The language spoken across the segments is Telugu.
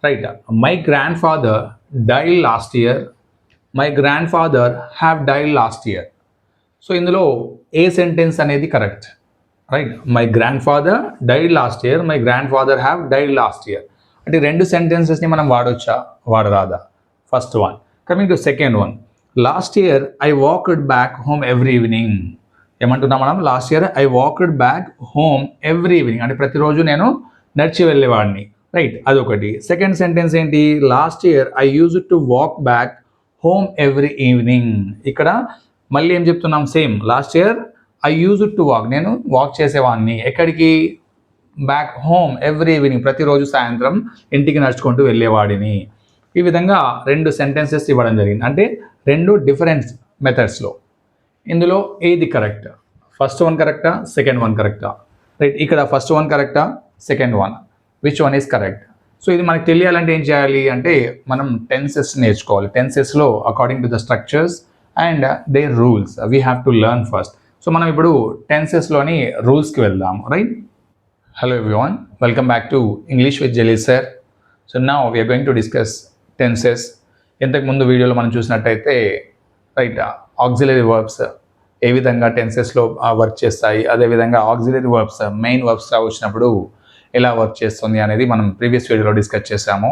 Right. My grandfather died last year. My grandfather have died last year. So ఇందులో ఏ సెంటెన్స్ అనేది correct? Right. My grandfather died last year, my grandfather have died last year. అంటే రెండు సెంటెన్సెస్ని మనం వాడొచ్చా, వాడరాదా? First one. Coming to second one, last year I walked back home every evening. ఏమంటున్నాం మనం? Last year I walked back home every evening, అంటే ప్రతిరోజు నేను నడిచి వెళ్ళేవాడిని. రైట్, అదొకటి. సెకండ్ సెంటెన్స్ ఏంటి? Last year I use to walk back home every evening. ఇక్కడ మళ్ళీ ఏం చెప్తున్నాం? Same. Last year I use to walk, నేను వాక్ చేసేవాడిని. ఎక్కడికి? బ్యాక్ హోమ్ ఎవ్రీ ఈవినింగ్, ప్రతిరోజు సాయంత్రం ఇంటికి నడుచుకుంటూ వెళ్ళేవాడిని. ఈ విధంగా రెండు సెంటెన్సెస్ ఇవ్వడం జరిగింది, అంటే రెండు డిఫరెంట్ మెథడ్స్లో. ఇందులో ఏది కరెక్ట్? ఫస్ట్ వన్ కరెక్టా, సెకండ్ వన్ కరెక్టా? రైట్, ఇక్కడ ఫస్ట్ వన్ కరెక్టా, second one, which one is correct? So ఇది మనకు తెలియాలంటే ఏం చేయాలి అంటే మనం టెన్సెస్ నేర్చుకోవాలి. టెన్సెస్లో according to the structures and their rules we have to learn first. So మనం ఇప్పుడు టెన్సెస్లోని రూల్స్కి వెళ్దాం. Right. Hello everyone, welcome back to English with Jelly sir. So now we're going to discuss tenses. ఇంతకుముందు వీడియోలో మనం చూసినట్టయితే రైట్, ఆక్సిలరీ వర్బ్స్ ఏ విధంగా టెన్సెస్లో వర్క్ చేస్తాయి, అదేవిధంగా ఆక్సిలరీ వర్బ్స్ మెయిన్ వర్బ్స్గా వచ్చినప్పుడు ఎలా వర్క్ చేస్తుంది అనేది మనం ప్రీవియస్ వీడియోలో డిస్కస్ చేసాము.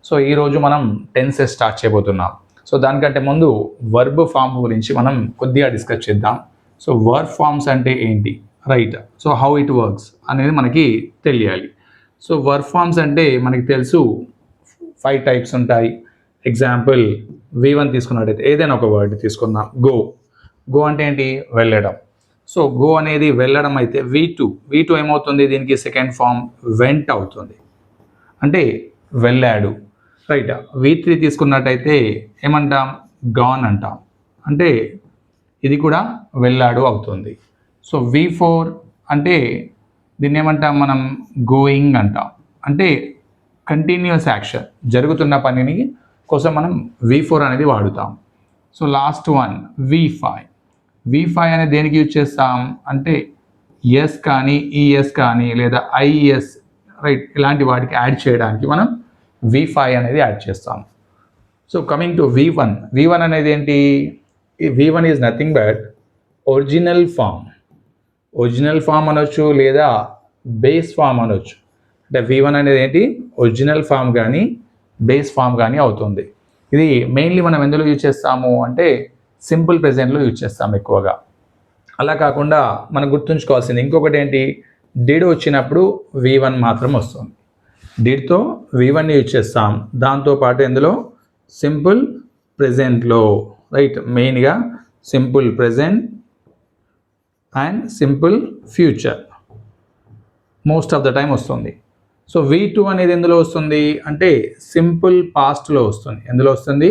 సో ఈరోజు మనం టెన్సెస్ స్టార్ట్ చేయబోతున్నాం. సో దానికంటే ముందు వర్బ్ ఫామ్ గురించి మనం కొద్దిగా డిస్కస్ చేద్దాం. సో వర్బ్ ఫామ్స్ అంటే ఏంటి? Right. So how it works అనేది మనకి తెలియాలి. సో వర్బ్ ఫామ్స్ అంటే మనకి తెలుసు 5 టైప్స్ ఉంటాయి. ఎగ్జాంపుల్ V1 తీసుకున్నట్టయితే ఏదైనా ఒక వర్డ్ తీసుకుందాం. గో. గో అంటే ఏంటి? వెళ్ళడం. సో గో అనేది వెళ్ళడం అయితే V2 ఏమవుతుంది? దీనికి సెకండ్ ఫామ్ వెంట్ అవుతుంది, అంటే వెళ్ళాడు. రైట్. V3 తీసుకున్నట్టయితే ఏమంటాం? గాన్ అంటాం, అంటే ఇది కూడా వెళ్ళాడు అవుతుంది. సో V4 అంటే దీన్ని ఏమంటాం మనం? గోయింగ్ అంటాం, అంటే కంటిన్యూస్ యాక్షన్, జరుగుతున్న పనిని కోసం మనం V4 అనేది వాడుతాం. సో లాస్ట్ వన్ V5 అనేది దేనికి యూజ్ చేస్తాం అంటే ఎస్ కానీ ఈఎస్ కానీ లేదా ఐఎస్, రైట్, ఇలాంటి వాటికి యాడ్ చేయడానికి మనం V5 అనేది యాడ్ చేస్తాం. సో కమింగ్ టు V1 అనేది ఏంటి? V1 is nothing but original form అనొచ్చు లేదా బేస్ ఫామ్ అనొచ్చు. అంటే V1 అనేది ఏంటి? ఒరిజినల్ ఫామ్ కానీ బేస్ ఫామ్ కానీ అవుతుంది. ఇది మెయిన్లీ మనం ఎందులో యూజ్ చేస్తాము అంటే సింపుల్ ప్రెజెంట్లో యూజ్ చేస్తాం ఎక్కువగా. అలా కాకుండా మనం గుర్తుంచుకోవాల్సింది ఇంకొకటి ఏంటి? డిడ్ వచ్చినప్పుడు V1 మాత్రం వస్తుంది. డిడ్తో V1 యూజ్ చేస్తాం. దాంతోపాటు ఇందులో సింపుల్ ప్రెజెంట్లో, రైట్, మెయిన్గా simple present and simple future most of the time వస్తుంది. సో V2 అనేది ఎందులో వస్తుంది అంటే సింపుల్ పాస్ట్లో వస్తుంది. ఎందులో వస్తుంది?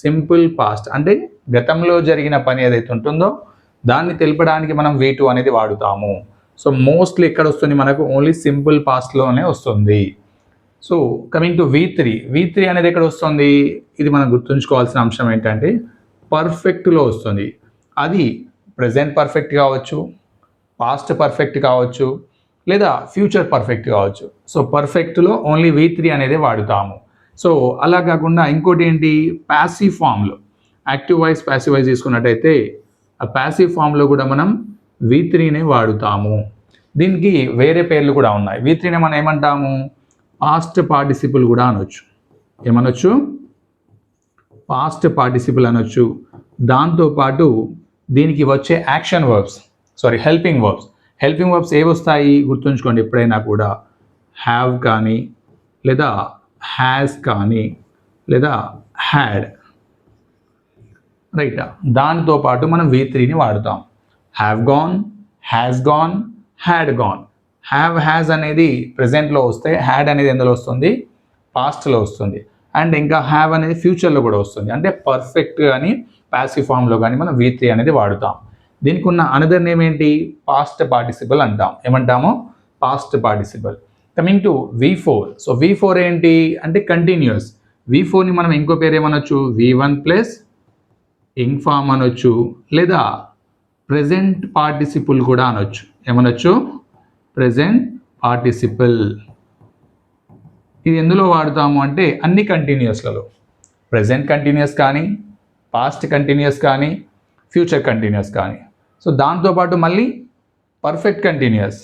సింపుల్ పాస్ట్, అంటే గతంలో జరిగిన పని ఏదైతే ఉంటుందో దాన్ని తెలపడానికి మనం V2 అనేది వాడుతాము. సో మోస్ట్లీ ఎక్కడ వస్తుంది మనకు? ఓన్లీ సింపుల్ పాస్ట్లోనే వస్తుంది. సో కమింగ్ టు V3 అనేది ఎక్కడ వస్తుంది? ఇది మనం గుర్తుంచుకోవాల్సిన అంశం ఏంటంటే పర్ఫెక్ట్లో వస్తుంది. అది ప్రెజెంట్ పర్ఫెక్ట్ కావచ్చు, పాస్ట్ పర్ఫెక్ట్ కావచ్చు, లేదా ఫ్యూచర్ పర్ఫెక్ట్ కావచ్చు. సో పర్ఫెక్ట్లో ఓన్లీ V3 అనేది వాడుతాము. సో అలా కాకుండా ఇంకోటి ఏంటి? ప్యాసివ్ ఫామ్లో, యాక్టివ్ వాయిస్ ప్యాసివ్ వాయిస్ తీసుకున్నట్టయితే ఆ ప్యాసివ్ ఫామ్లో కూడా మనం V3నే వాడుతాము. దీనికి వేరే పేర్లు కూడా ఉన్నాయి. V3ని మనం ఏమంటాము? పాస్ట్ పార్టిసిపుల్ కూడా అనొచ్చు. ఏమనొచ్చు? పాస్ట్ పార్టిసిపుల్ అనొచ్చు. దాంతోపాటు దీనికి వచ్చే యాక్షన్ వర్బ్స్, హెల్పింగ్ వర్బ్స్ ఏవి వస్తాయి గుర్తుంచుకోండి. ఎప్పుడైనా కూడా హ్యావ్ కానీ లేదా హ్యాస్ కానీ లేదా హ్యాడ్, రైట్, దానితో పాటు మనం V3ని వాడుతాం. Have gone, has gone, had gone. Has అనేది ప్రెజెంట్లో వస్తే హ్యాడ్ అనేది ఎందులో వస్తుంది? పాస్ట్లో వస్తుంది. అండ్ ఇంకా హ్యావ్ అనేది ఫ్యూచర్లో కూడా వస్తుంది. అంటే పర్ఫెక్ట్ కానీ ప్యాసివ్ ఫామ్లో కానీ మనం V3 అనేది వాడుతాం. దీనికి ఉన్న అనదర్ నేమ్ ఏంటి? పాస్ట్ పార్టిసిపల్ అంటాం. ఏమంటాము? Past participle. Coming to V4. So V4 ఏంటి అంటే కంటిన్యూస్. V4ని మనం ఇంకో పేరు ఏమనొచ్చు? V1 ప్లస్ ఇంగ్ ఫామ్ అనొచ్చు, లేదా ప్రెజెంట్ పార్టిసిపుల్ కూడా అనొచ్చు. ఏమనొచ్చు? Present participle. ఇది ఎందులో వాడుతాము అంటే అన్ని కంటిన్యూస్లలో, ప్రెజెంట్ కంటిన్యూస్ కానీ, పాస్ట్ కంటిన్యూస్ కానీ, ఫ్యూచర్ కంటిన్యూస్ కానీ. సో దాంతోపాటు మళ్ళీ perfect continuous,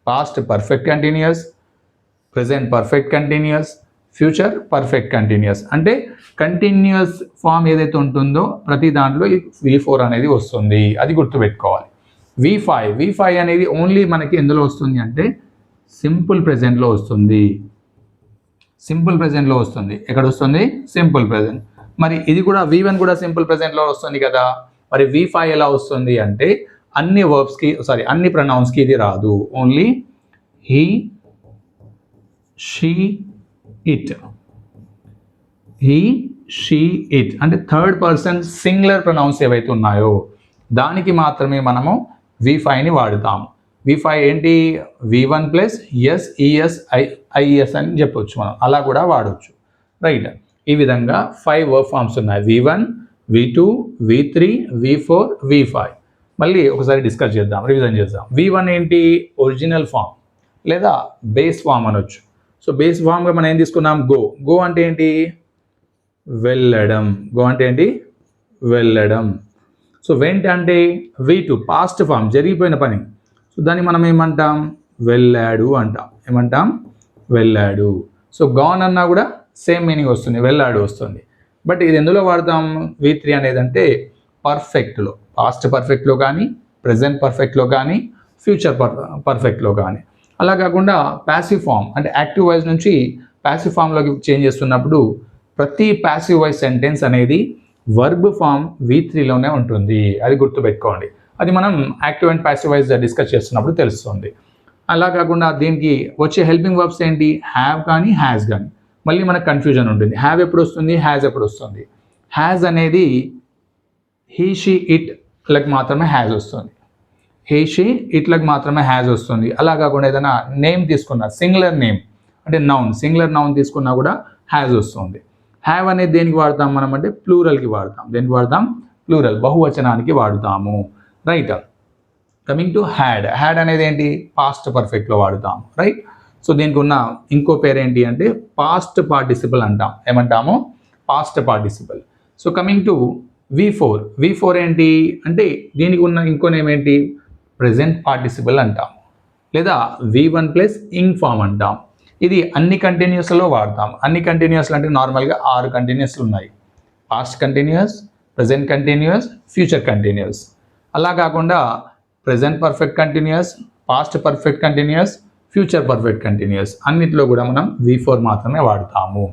past perfect continuous, present perfect continuous, future perfect continuous. అంటే కంటిన్యూస్ ఫామ్ ఏదైతే ఉంటుందో ప్రతి దాంట్లో ఈ V4 అనేది వస్తుంది, అది గుర్తుపెట్టుకోవాలి. V5 అనేది ఓన్లీ మనకి ఎందులో వస్తుంది అంటే సింపుల్ ప్రెజెంట్లో వస్తుంది. సింపుల్ ప్రెజెంట్లో వస్తుంది. ఎక్కడ వస్తుంది? Simple present. మరి ఇది కూడా V1 కూడా సింపుల్ ప్రెజెంట్లో వస్తుంది కదా. మరి V5 ఎలా వస్తుంది అంటే అన్ని వర్బ్స్కి అన్ని ప్రొనౌన్స్కి ఇది రాదు. Only he, she, it. He, she, it అంటే థర్డ్ పర్సన్ సింగులర్ ప్రొనౌన్స్ ఏవైతే ఉన్నాయో దానికి మాత్రమే మనము V5ని వాడుతాము. V5 ఏంటి? V1 plus S, ES, is అని చెప్పొచ్చు మనం, అలా కూడా వాడవచ్చు. రైట్. ఈ విధంగా 5 వర్బ్ ఫామ్స్ ఉన్నాయి. V1, V2, V3, V4, V5. మళ్ళీ ఒకసారి డిస్కస్ చేద్దాం, రివిజన్ చేద్దాం. V1 ఏంటి? ఒరిజినల్ ఫామ్ లేదా బేస్ ఫామ్ అనొచ్చు. సో బేస్ ఫామ్గా మనం ఏం తీసుకున్నాం? గో అంటే ఏంటి? వెళ్ళడం. గో అంటే ఏంటి? వెళ్ళడం. సో వెంట్ అంటే V2 పాస్ట్ ఫామ్, జరిగిపోయిన పని. సో దాన్ని మనం ఏమంటాం? వెళ్ళాడు అంటాం. ఏమంటాం? వెళ్ళాడు. సో గాన్ అన్నా కూడా సేమ్ మీనింగ్ వస్తుంది, వెళ్ళాడు వస్తుంది. బట్ ఇది ఎందులో వాడతాం? V3 అనేది అంటే పర్ఫెక్ట్లో, పాస్ట్ పర్ఫెక్ట్లో కానీ, ప్రెజెంట్ పర్ఫెక్ట్లో కానీ, ఫ్యూచర్ పర్ఫెక్ట్లో కానీ. అలా కాకుండా ప్యాసివ్ ఫామ్ అంటే యాక్టివ్ వాయిస్ నుంచి ప్యాసివ్ ఫామ్లోకి చేంజ్ చేస్తున్నప్పుడు ప్రతి ప్యాసివ్ వాయిస్ సెంటెన్స్ అనేది వర్బ్ ఫామ్ V3లోనే ఉంటుంది, అది గుర్తుపెట్టుకోండి. అది మనం active and passive voice discuss చేస్తున్నప్పుడు తెలుస్తుంది. అలా కాకుండా దీనికి వచ్చే హెల్పింగ్ వర్బ్స్ ఏంటి? హ్యావ్ కానీ, హ్యాస్ కానీ. మళ్ళీ మనకు కన్ఫ్యూజన్ ఉంటుంది. హ్యావ్ ఎప్పుడు వస్తుంది? హ్యాస్ ఎప్పుడు వస్తుంది? హ్యాస్ అనేది హీ, షీ, ఇట్లకు మాత్రమే హ్యాస్ వస్తుంది. హీ, షీ, ఇట్లకు మాత్రమే హ్యాస్ వస్తుంది. అలా కాకుండా ఏదైనా నేమ్ తీసుకున్నా, సింగులర్ నేమ్ అంటే నౌన్, సింగులర్ నౌన్ తీసుకున్నా కూడా హ్యాస్ వస్తుంది. హ్యావ్ అనేది దేనికి వాడతాం మనం అంటే ప్లూరల్కి వాడతాం. దేనికి వాడతాం? ప్లూరల్, బహువచనానికి వాడుతాము. రైట్. కమింగ్ టు హ్యాడ్ అనేది ఏంటి? పాస్ట్ పర్ఫెక్ట్లో వాడుతాము. రైట్. సో దీనికి ఉన్న ఇంకో పేరు ఏంటి అంటే పాస్ట్ పార్టిసిపల్ అంటాం. ఏమంటాము? Past participle. So coming to V4 ఏంటి అంటే దీనికి ఉన్న ఇంకో నేమ్ ఏంటి? ప్రెజెంట్ పార్టిసిపల్ అంటాం, లేదా V1 ప్లస్ ఇంగ్ ఫామ్ అంటాం. ఇది అన్ని కంటిన్యూస్లో వాడతాం. అన్ని కంటిన్యూస్లు అంటే నార్మల్గా 6 కంటిన్యూస్లు ఉన్నాయి. Past continuous, present continuous, future continuous. అలా కాకుండా present perfect continuous, past perfect continuous, future perfect continuous అన్నిట్లో కూడా మనం V4 మాత్రమే వాడతాము.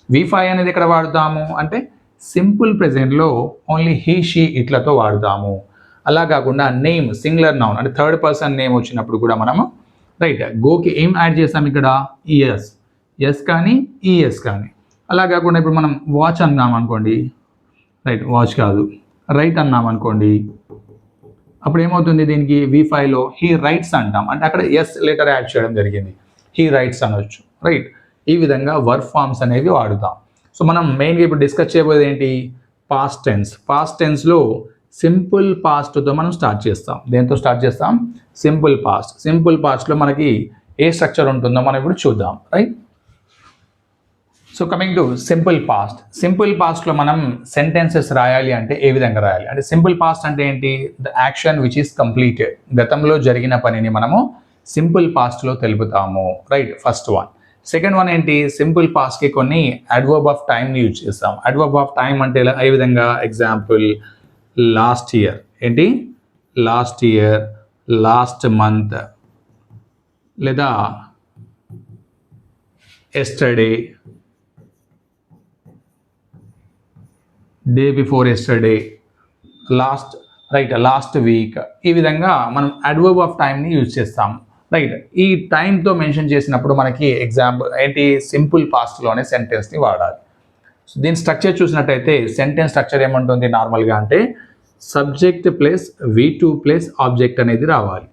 V5 అనేది ఎక్కడ వాడతాము అంటే సింపుల్ ప్రెజెంట్లో ఓన్లీ హీ, షీ, ఇట్లతో వాడతాము. అలా కాకుండా నేమ్, సింగులర్ నౌన్ అంటే థర్డ్ పర్సన్ నేమ్ వచ్చినప్పుడు కూడా మనము రైట్ గోకి ఏం యాడ్ చేస్తాం ఇక్కడ? ఎస్ కానీ, ఈఎస్ కానీ. అలా కాకుండా ఇప్పుడు మనం వాచ్ అన్నాం అనుకోండి, రైట్ వాచ్ కాదు, రైట్ అన్నాం అనుకోండి, అప్పుడు ఏమవుతుంది? దీనికి V5లో హీ రైట్స్ అంటాం, అంటే అక్కడ ఎస్ లెటర్ యాడ్ చేయడం జరిగింది, హీ రైట్స్ అనొచ్చు. రైట్. ఈ విధంగా వర్బ్ ఫామ్స్ అనేవి వాడుతాం. సో మనం మెయిన్గా ఇప్పుడు డిస్కస్ చేయబోయేది ఏంటి? Past tense. పాస్ట్ టెన్స్లో సింపుల్ పాస్ట్తో మనం స్టార్ట్ చేస్తాం. దేంతో స్టార్ట్ చేస్తాం? Simple past. సింపుల్ పాస్ట్లో మనకి ఏ స్ట్రక్చర్ ఉంటుందో మనం ఇప్పుడు చూద్దాం. Right. So coming to simple past. Simple పాస్ట్లో మనం సెంటెన్సెస్ రాయాలి అంటే ఏ విధంగా రాయాలి అంటే సింపుల్ పాస్ట్ అంటే ఏంటి? The action which is completed. గతంలో జరిగిన పనిని మనము సింపుల్ పాస్ట్లో తెలుపుతాము. రైట్. First one. సెకండ్ వన్ ఏంటి? సింపుల్ పాస్ట్కి కొన్ని అడ్వర్బ్ ఆఫ్ టైంని యూజ్ చేస్తాం. అడ్వర్బ్ ఆఫ్ టైం అంటే ఏ విధంగా? Example last year. ఏంటి? లాస్ట్ ఇయర్, లాస్ట్ మంత్, లేదా yesterday, day before yesterday, last week. ఈ విధంగా మనం అడ్వర్బ్ ఆఫ్ టైంని యూజ్ చేస్తాం. రైట్. ఈ టైంతో మెన్షన్ చేసినప్పుడు మనకి ఎగ్జాంపుల్ ఏంటి? సింపుల్ పాస్ట్లోనే సెంటెన్స్ని వాడాలి. సో దీని స్ట్రక్చర్ చూసినట్టయితే సెంటెన్స్ స్ట్రక్చర్ ఏముంటుంది నార్మల్గా అంటే subject plus V2 plus object అనేది రావాలి.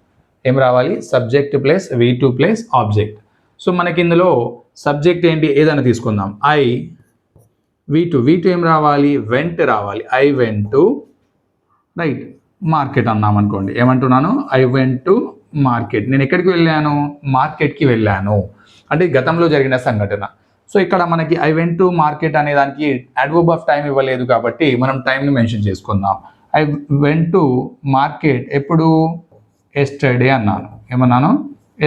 ఏం రావాలి? Subject plus V2 plus object. So మనకి ఇందులో సబ్జెక్ట్ ఏంటి? ఏదైనా తీసుకుందాం. V2 ఏం రావాలి? వెంట్ రావాలి. I went to right market అన్నాం అనుకోండి. ఏమంటున్నాను? I went to market. నేను ఎక్కడికి వెళ్ళాను? మార్కెట్కి వెళ్ళాను. అంటే గతంలో జరిగిన సంఘటన. సో ఇక్కడ మనకి ఐ వెంట్ టు మార్కెట్ అనే దానికి అడ్వర్బ్ ఆఫ్ టైం ఇవ్వలేదు కాబట్టి మనం టైంని మెన్షన్ చేసుకుందాం. ఐ వెంట్ టు మార్కెట్ ఎప్పుడు, ఎస్టర్డే అన్నాను. ఏమన్నాను?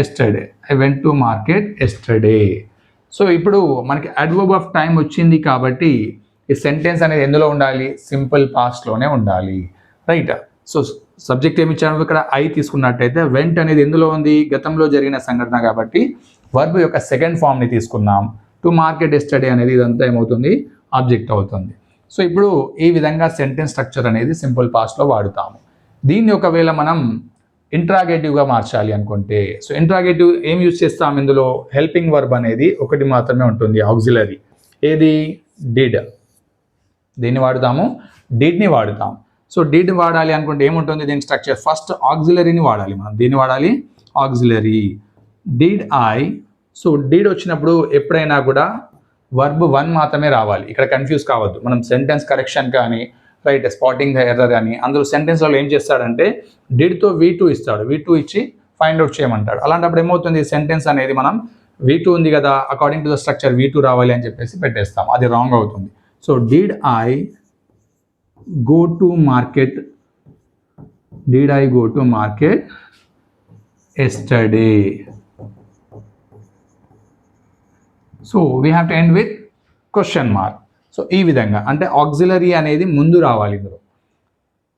Yesterday. I went to market yesterday. So ఇప్పుడు మనకి అడ్వర్బ్ ఆఫ్ టైం వచ్చింది కాబట్టి ఈ సెంటెన్స్ అనేది ఎందులో ఉండాలి? సింపుల్ పాస్ట్లోనే ఉండాలి, రైట్? సో సబ్జెక్ట్ ఏమి ఇచ్చాము ఇక్కడ? ఐ తీసుకున్నట్టయితే వెంట్ అనేది ఎందులో ఉంది? గతంలో జరిగిన సంఘటన కాబట్టి వర్బ్ యొక్క సెకండ్ ఫామ్ని తీసుకున్నాం. టు మార్కెట్ ఎస్టర్డే అనేది ఇదంతా ఏమవుతుంది? ఆబ్జెక్ట్ అవుతుంది. సో ఇప్పుడు ఈ విధంగా సెంటెన్స్ స్ట్రక్చర్ అనేది సింపుల్ పాస్ట్లో వాడుతాము. దీన్ని ఒకవేళ మనం ఇంట్రాగేటివ్గా మార్చాలి అనుకుంటే, సో ఇంట్రాగేటివ్ ఏం యూజ్ చేస్తాం? ఇందులో హెల్పింగ్ వర్బ్ అనేది ఒకటి మాత్రమే ఉంటుంది, ఆక్సిలరీ. ఏది? డిడ్. దీన్ని వాడుతాము, డిడ్ని వాడుతాం. సో డిడ్ వాడాలి అనుకుంటే ఏముంటుంది దీని స్ట్రక్చర్? ఫస్ట్ ఆక్సిలరీని వాడాలి మనం. దీన్ని వాడాలి, auxiliary. Did I. So did వచ్చినప్పుడు ఎప్పుడైనా కూడా వర్బ్ 1 మాత్రమే రావాలి. ఇక్కడ కన్ఫ్యూజ్ కావద్దు. మనం సెంటెన్స్ కరెక్షన్ కానీ, రైట్, స్పాటింగ్ ద ఎర్రర్ అని అందులో సెంటెన్స్లో ఏం చేస్తాడంటే డిడ్తో V2 ఇస్తాడు. V2 ఇచ్చి ఫైండ్ అవుట్ చేయమంటాడు. అలాంటప్పుడు ఏమవుతుంది? సెంటెన్స్ అనేది మనం V2 ఉంది కదా, according to the structure V2 రావాలి అని చెప్పేసి పెట్టేస్తాం. అది రాంగ్ అవుతుంది. So did I go to market, did I go to market yesterday? So we have to end with question mark. So ఈ విధంగా అంటే ఆక్సిలరీ అనేది ముందు రావాలి ఇందులో.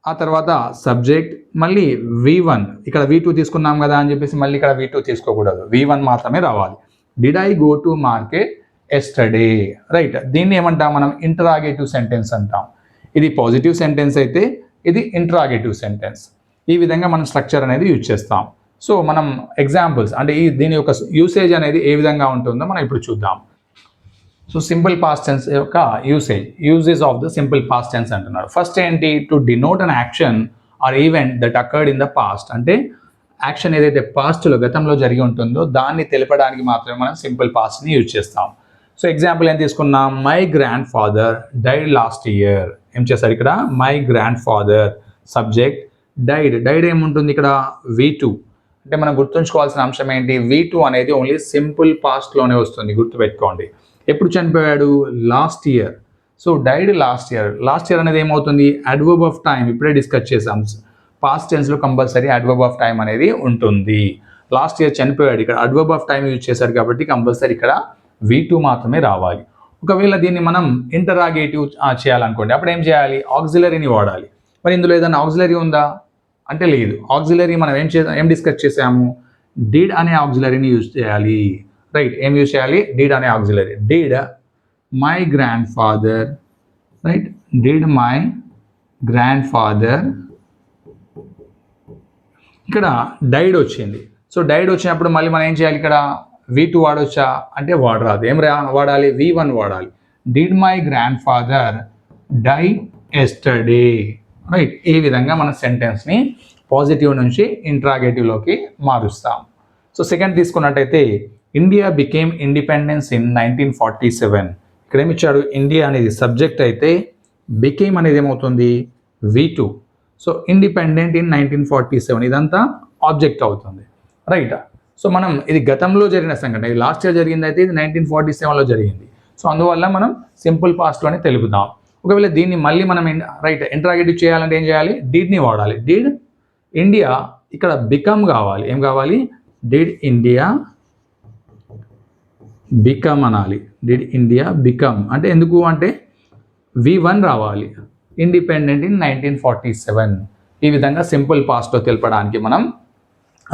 ఆ తర్వాత సబ్జెక్ట్, మళ్ళీ V1. ఇక్కడ V2 తీసుకున్నాం కదా అని చెప్పేసి మళ్ళీ ఇక్కడ V2 తీసుకోకూడదు, V1 మాత్రమే రావాలి. Did I go to market yesterday, right? దీన్ని ఏమంటాం మనం? ఇంటరాగేటివ్ సెంటెన్స్ అంటాం. ఇది పాజిటివ్ సెంటెన్స్ అయితే ఇది ఇంట్రాగేటివ్ సెంటెన్స్. ఈ విధంగా మనం స్ట్రక్చర్ అనేది యూజ్ చేస్తాం. సో మనం ఎగ్జాంపుల్స్ అంటే దీని యొక్క యూసేజ్ అనేది ఏ విధంగా ఉంటుందో మనం ఇప్పుడు చూద్దాం. సో సింపుల్ పాస్ట్ టెన్స్ యొక్క usage of the simple past tense అంటున్నారు. ఫస్ట్ ఏంటి? To denote an action or event that occurred in the past. అంటే యాక్షన్ ఏదైతే పాస్ట్లో గతంలో జరిగి ఉంటుందో దాన్ని తెలపడానికి మాత్రమే మనం సింపుల్ పాస్ట్ని యూజ్ చేస్తాం. సో ఎగ్జాంపుల్ ఏం తీసుకున్నాం? My grandfather died last year. ఏం చేశారు ఇక్కడ? My grandfather. Subject died. Died ఏముంటుంది ఇక్కడ? V2. అంటే మనం గుర్తుంచుకోవాల్సిన అంశం ఏంటి? V2 అనేది ఓన్లీ సింపుల్ పాస్ట్లోనే వస్తుంది, గుర్తుపెట్టుకోండి. ఎప్పుడు చనిపోయాడు? Last year. So died last year. Last year అనేది ఏమవుతుంది? Adverb of time. ఇప్పుడే డిస్కస్ చేసాం, పాస్ట్ టెన్స్లో కంపల్సరీ అడ్వర్బ్ ఆఫ్ టైం అనేది ఉంటుంది. లాస్ట్ ఇయర్ చనిపోయాడు, ఇక్కడ అడ్వర్బ్ ఆఫ్ టైం యూజ్ చేశారు కాబట్టి కంపల్సరీ ఇక్కడ V2 మాత్రమే రావాలి. ఒకవేళ దీన్ని మనం ఇంటరాగేటివ్ చేయాలనుకోండి, అప్పుడు ఏం చేయాలి? ఆక్సిలరీని వాడాలి. మరి ఇందులో ఏదైనా ఆక్సిలరీ ఉందా అంటే లేదు. ఆక్సిలరీ మనం ఏం డిస్కస్ చేసాము? డిడ్ అనే ఆక్సిలరీని యూజ్ చేయాలి, రైట్? ఏం యూజ్ చేయాలి? డిడ్ అనే auxiliary. Did my grandfather, right? Did my grandfather. ఇక్కడ డైడ్ వచ్చింది. సో డైడ్ వచ్చినప్పుడు మళ్ళీ మనం ఏం చేయాలి? ఇక్కడ V2 వాడొచ్చా అంటే వాడరాదు. ఏం వాడాలి? V1 వాడాలి. Did my grandfather die yesterday, right? ఈ విధంగా మన సెంటెన్స్ని పాజిటివ్ నుంచి ఇంట్రాగేటివ్లోకి మారుస్తాం. సో సెకండ్ తీసుకున్నట్టయితే ఇండియా బికేమ్ ఇండిపెండెన్స్ ఇన్ 1947. ఇక్కడ ఏమి ఇచ్చాడు? ఇండియా అనేది సబ్జెక్ట్ అయితే బికేమ్ అనేది ఏమవుతుంది? V2. సో ఇండిపెండెంట్ ఇన్ 1947 ఇదంతా ఆబ్జెక్ట్ అవుతుంది, రైట్? సో మనం ఇది గతంలో జరిగిన సంఘటన, ఇది లాస్ట్ ఇయర్ జరిగింది అయితే ఇది 1947లో జరిగింది. సో అందువల్ల మనం సింపుల్ పాస్ట్లోనే తెలుపుతాం. ఒకవేళ దీన్ని మళ్ళీ మనం రైట్ ఇంట్రాగేటివ్ చేయాలంటే ఏం చేయాలి? డిడ్ని వాడాలి. Did India. ఇక్కడ బికమ్ కావాలి. ఏం కావాలి? డిడ్ ఇండియా బికమ్ అనాలి. డిడ్ ఇండియా బికమ్ అంటే ఎందుకు అంటే V1 రావాలి. Independent in 1947. ఈ విధంగా సింపుల్ పాస్ట్లో తెలపడానికి మనం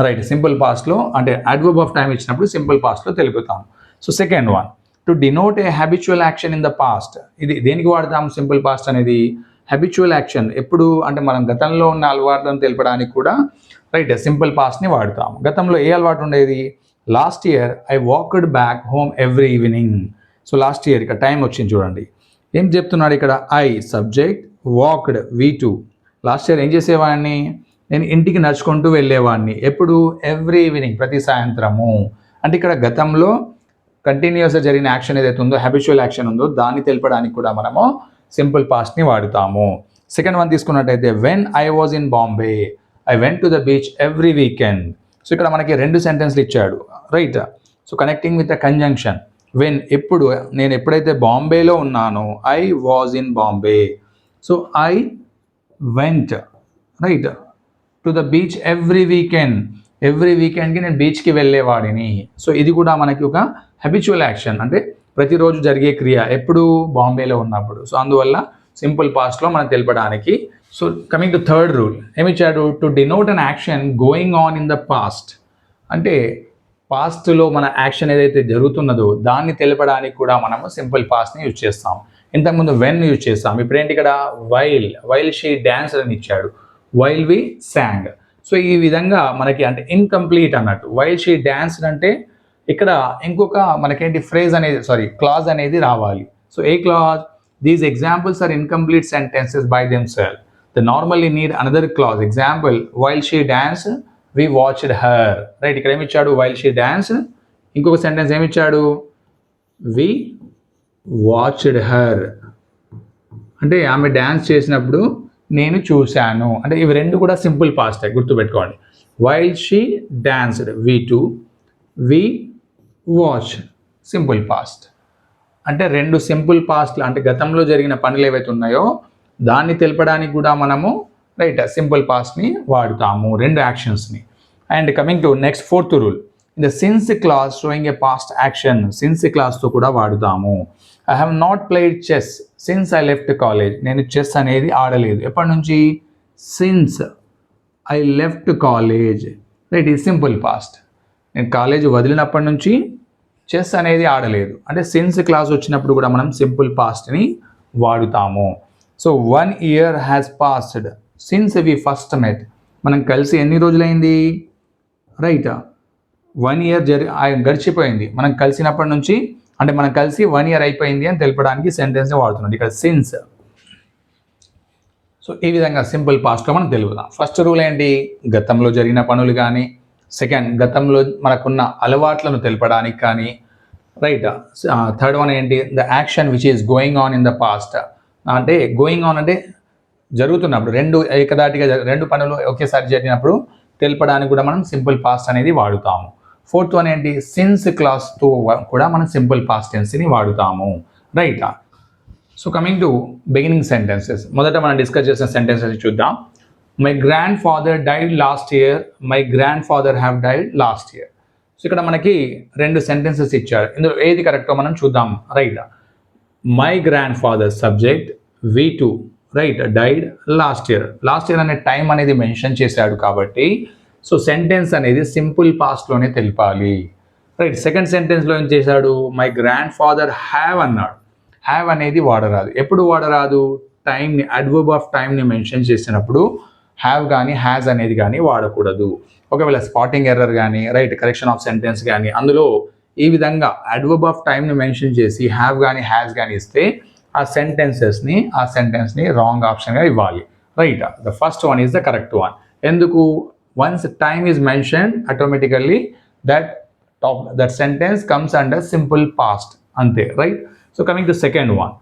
రైట్ సింపుల్ పాస్ట్లో అంటే అడ్వర్బ్ ఆఫ్ టైం ఇచ్చినప్పుడు సింపుల్ పాస్ట్లో తెలుపుతాం. So second one, to denote a habitual action in the past. ఇది దేనికి వాడతాం? సింపుల్ పాస్ట్ అనేది హ్యాబిచువల్ యాక్షన్ ఎప్పుడు అంటే మనం గతంలో ఉన్న అలవాట్లను తెలపడానికి కూడా రైట్ సింపుల్ పాస్ట్ని వాడతాం. గతంలో ఏ అలవాటు ఉండేది? Last year I walked back home every evening. So last year ఇక్కడ టైం వచ్చింది చూడండి. ఏం చెప్తున్నాడు ఇక్కడ? I subject, walked V2. Last year ఏం చేసేవాడిని? నేను ఇంటికి నడుచుకుంటూ వెళ్ళేవాడిని. ఎప్పుడు? ఎవ్రీ ఈవినింగ్, ప్రతి సాయంత్రము. అంటే ఇక్కడ గతంలో కంటిన్యూస్గా జరిగిన యాక్షన్ ఏదైతే ఉందో హ్యాబిచువల్ యాక్షన్ ఉందో దాన్ని తెలపడానికి కూడా మనము సింపుల్ పాస్ట్ని వాడుతాము. సెకండ్ వన్ తీసుకున్నట్టయితే when I was in Bombay I went to the beach every weekend. So ఇక్కడ మనకి రెండు సెంటెన్స్లు ఇచ్చాడు, రైట్? So connecting with the conjunction. When ఎప్పుడు, నేను ఎప్పుడైతే బాంబేలో ఉన్నానో, I was in Bombay. So I went right to the beach ఎవ్రీ వీకెండ్కి నేను బీచ్కి వెళ్ళేవాడిని. సో ఇది కూడా మనకి ఒక హ్యాబిచువల్ యాక్షన్, అంటే ప్రతిరోజు జరిగే క్రియ, ఎప్పుడు బాంబేలో ఉన్నప్పుడు. సో అందువల్ల సింపుల్ పాస్ట్లో మనం తెలపడానికి. So coming to third rule ఏమిచ్చాడు, to denote an action going on in the past. అంటే పాస్ట్లో మన యాక్షన్ ఏదైతే జరుగుతున్నదో దాన్ని తెలపడానికి కూడా మనము సింపుల్ పాస్ట్ని యూజ్ చేస్తాం. ఇంతకుముందు వెన్ యూజ్ చేస్తాం, ఇప్పుడు ఏంటి ఇక్కడ వైల్ షీ డాన్స్ అని ఇచ్చాడు, వైల్ వి శాంగ్. సో ఈ విధంగా మనకి అంటే ఇన్కంప్లీట్ అన్నట్టు. వైల్ షీ డాన్స్ అంటే ఇక్కడ ఇంకొక మనకేంటి ఫ్రేజ్ అనేది క్లాజ్ అనేది రావాలి. So a clause, these examples are incomplete sentences by themselves, they normally need another clause. Example, while she dance we watched her. Right, ఇక్కడ ఏమి ఇచ్చాడు, వైల్ షీ డాన్స్. ఇంకొక సెంటెన్స్ ఏమి ఇచ్చాడు, వి వాచ్డ్ హర్, అంటే ఆమె డ్యాన్స్ చేసినప్పుడు నేను చూశాను. అంటే ఇవి రెండు కూడా సింపుల్ పాస్ట్, గుర్తుపెట్టుకోండి. While she danced we watch simple past. అంటే రెండు సింపుల్ పాస్ట్లు, అంటే గతంలో జరిగిన పనులు ఏవైతే ఉన్నాయో దాన్ని తెలపడానికి కూడా మనము రైట్ సింపుల్ పాస్ట్ని వాడుతాము, రెండు యాక్షన్స్ని. And coming to next fourth rule, in the since clause showing a past action, since క్లాస్తో కూడా వాడుతాము. I have not played chess since I left college. నేను చెస్ అనేది ఆడలేదు ఎప్పటి నుంచి, since I left college. Right, ఇది సింపుల్ పాస్ట్. నేను కాలేజ్ వదిలినప్పటి నుంచి చెస్ అనేది ఆడలేదు. అంటే సిన్స్ క్లాస్ వచ్చినప్పుడు కూడా మనం సింపుల్ పాస్ట్ని వాడుతాము. So 1 year has passed since we first met. మనం కలిసి ఎన్ని రోజులైంది, రైట్ 1 year గడిచిపోయింది మనం కలిసినప్పటి నుంచి. అంటే మనం కలిసి 1 year అయిపోయింది అని తెలపడానికి సెంటెన్స్ని వాడుతున్నాం ఇక్కడ సిన్స్. సో ఈ విధంగా సింపుల్ పాస్ట్లో మనం తెలుపుదాం. ఫస్ట్ రూల్ ఏంటి, గతంలో జరిగిన పనులు కానీ, సెకండ్ గతంలో మనకున్న అలవాట్లను తెలపడానికి కానీ, రైట్. థర్డ్ వన్ ఏంటి, the action which is going on in the past. అంటే గోయింగ్ ఆన్ అంటే జరుగుతున్నప్పుడు, రెండు పనులు ఒకేసారి జరిగినప్పుడు తెలపడానికి కూడా మనం సింపుల్ పాస్ట్ అనేది వాడుతాము. ఫోర్త్ వన్ ఏంటి, సిన్స్ క్లాస్తో కూడా మనం సింపుల్ పాస్ట్ టెన్స్ని వాడుతాము, right. So coming to beginning sentences, మొదట మనం డిస్కస్ చేసిన సెంటెన్సెస్ చూద్దాం. My grandfather died last year, my grandfather have died last year. So ఇక్కడ మనకి రెండు సెంటెన్సెస్ ఇచ్చారు, ఇందులో ఏది కరెక్టో మనం చూద్దాం, right. My grandfather subject, V2 right died last year. Last year అనే టైం అనేది మెన్షన్ చేశాడు కాబట్టి సో సెంటెన్స్ అనేది సింపుల్ పాస్ట్లోనే తెలిపాలి, రైట్. సెకండ్ సెంటెన్స్లో ఏం చేశాడు, మై గ్రాండ్ ఫాదర్ హ్యావ్ అన్నాడు. హ్యావ్ అనేది వాడరాదు. ఎప్పుడు వాడరాదు, టైంని అడ్వర్బ్ ఆఫ్ టైంని మెన్షన్ చేసినప్పుడు హ్యావ్ కానీ హ్యాజ్ అనేది కానీ వాడకూడదు. ఒకవేళ స్పాటింగ్ ఎర్రర్ కానీ, రైట్ కరెక్షన్ ఆఫ్ సెంటెన్స్ కానీ, అందులో ఈ విధంగా అడ్వర్బ్ ఆఫ్ టైంని మెన్షన్ చేసి హ్యావ్ కానీ హ్యాజ్ కానీ ఇస్తే ఆ సెంటెన్స్ని రాంగ్ ఆప్షన్గా ఇవ్వాలి, right. The first one is the correct one. ఎందుకు, once time is mentioned automatically that sentence comes under simple past, అంతే, right. So coming to second one,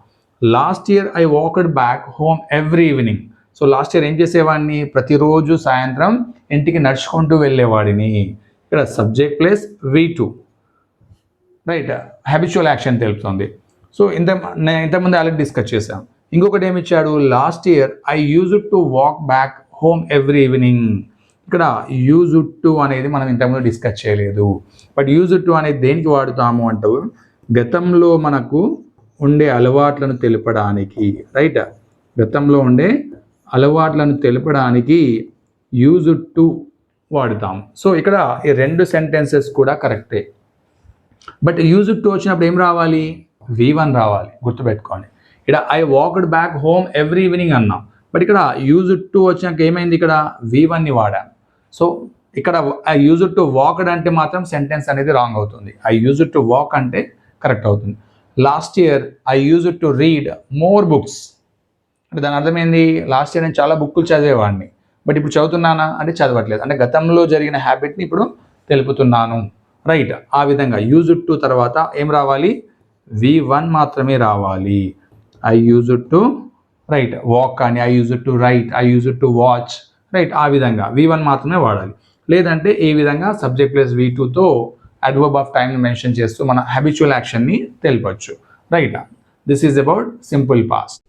last year I walked back home every evening. So last year ఏం చేసేవాడిని, ప్రతిరోజు సాయంత్రం ఇంటికి నడుచుకుంటూ వెళ్ళేవాడిని. ఇక్కడ subject plus V2, right, habitual action తెలుపుతుంది. సో నేను ఇంతకుముందు ఆల్రెడీ డిస్కస్ చేశాను. ఇంకొకటి ఏమి ఇచ్చాడు, last year I used to walk back home every evening. ఇక్కడ యూజ్డ్ టు అనేది మనం ఇంతకుముందు డిస్కస్ చేయలేదు. బట్ యూజ్డ్ టు అనేది దేనికి వాడుతాము అంటూ, గతంలో మనకు ఉండే అలవాట్లను తెలపడానికి, రైట్, గతంలో ఉండే అలవాట్లను తెలపడానికి యూజ్డ్ టు వాడుతాం. సో ఇక్కడ ఈ రెండు సెంటెన్సెస్ కూడా కరెక్టే. బట్ యూజ్డ్ టు వచ్చినప్పుడు ఏం రావాలి, V1 రావాలి, గుర్తుపెట్టుకోండి. ఇక్కడ ఐ వాక్డ్ బ్యాక్ హోమ్ ఎవ్రీ ఈవినింగ్ అన్నాం. బట్ ఇక్కడ యూజ్డ్ టు వచ్చినాక ఏమైంది, ఇక్కడ V1ని వాడాం. సో ఇక్కడ ఐ యూజ్డ్ టు వాక్డ్ అంటే మాత్రం సెంటెన్స్ అనేది రాంగ్ అవుతుంది. ఐ యూజ్డ్ టు వాక్ అంటే కరెక్ట్ అవుతుంది. Last year I used to read more books అంటే దాని అర్థమైంది, లాస్ట్ ఇయర్ నేను చాలా బుక్కులు చదివేవాడిని, బట్ ఇప్పుడు చదువుతున్నానా అంటే చదవట్లేదు. అంటే గతంలో జరిగిన హ్యాబిట్ని ఇప్పుడు తెలుపుతున్నాను, రైట్. ఆ విధంగా యూజ్డ్ టు తర్వాత ఏం రావాలి, V1 మాత్రమే రావాలి. I used to write walk కానీ, I used to write, I used to watch, right. ఆ విధంగా V1 మాత్రమే వాడాలి. లేదంటే ఈ విధంగా సబ్జెక్ట్ ప్లస్ V2తో అడ్వర్బ్ ఆఫ్ టైంని మెన్షన్ చేస్తూ మన హ్యాబిచువల్ యాక్షన్ని తెలిపొచ్చు. Right, this is about simple past.